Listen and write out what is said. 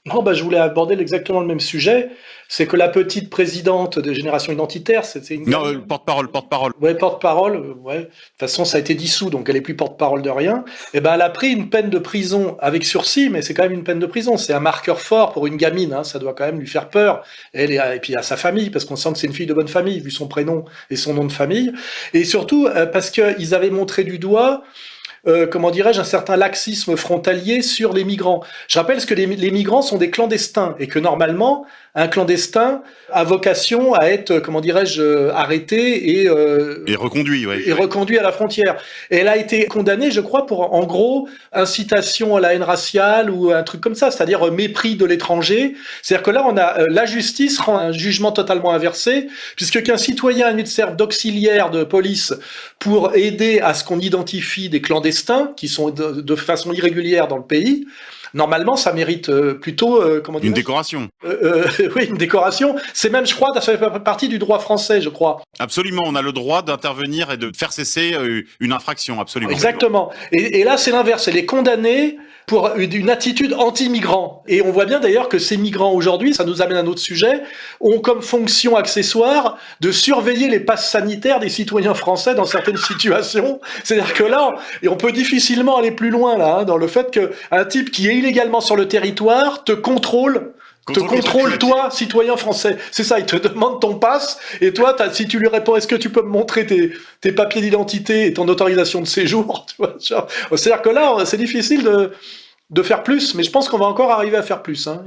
Non, bah, je voulais aborder exactement le même sujet. C'est que la petite présidente de Génération Identitaire, c'est une Non, gamine. porte-parole, porte-parole. Ouais, porte-parole, ouais. De toute façon, ça a été dissous, donc elle est plus porte-parole de rien. Et ben, elle a pris une peine de prison avec sursis, mais c'est quand même une peine de prison. C'est un marqueur fort pour une gamine, hein. Ça doit quand même lui faire peur. Et puis à sa famille, parce qu'on sent que c'est une fille de bonne famille, vu son prénom et son nom de famille. Et surtout, parce qu'ils avaient montré du doigt comment dirais-je, un certain laxisme frontalier sur les migrants. Je rappelle que les migrants sont des clandestins et que normalement, un clandestin a vocation à être, comment dirais-je, arrêté Et reconduit, ouais. et reconduit à la frontière. Et elle a été condamnée, je crois, pour, en gros, incitation à la haine raciale ou un truc comme ça, c'est-à-dire mépris de l'étranger. C'est-à-dire que là, on a la justice rend un jugement totalement inversé, puisque qu'un citoyen lui serve d'auxiliaire de police pour aider à ce qu'on identifie des clandestins qui sont de façon irrégulière dans le pays. Normalement, ça mérite plutôt, comment Une dirais-je, décoration. oui, une décoration. C'est même, je crois, ça fait partie du droit français, je crois. Absolument, on a le droit d'intervenir et de faire cesser une infraction, absolument. Exactement. Et là, c'est l'inverse. Elle est condamnée pour une attitude anti-migrant. Et on voit bien d'ailleurs que ces migrants aujourd'hui, ça nous amène à un autre sujet, ont comme fonction accessoire de surveiller les passes sanitaires des citoyens français dans certaines situations. C'est-à-dire que là, et on peut difficilement aller plus loin là, hein, dans le fait qu'un type qui est illégalement sur le territoire te contrôle, toi, citoyen français. C'est ça, il te demande ton passe, et toi, si tu lui réponds, est-ce que tu peux me montrer tes papiers d'identité et ton autorisation de séjour, tu vois, genre, c'est-à-dire que là, c'est difficile de faire plus, mais je pense qu'on va encore arriver à faire plus. Hein.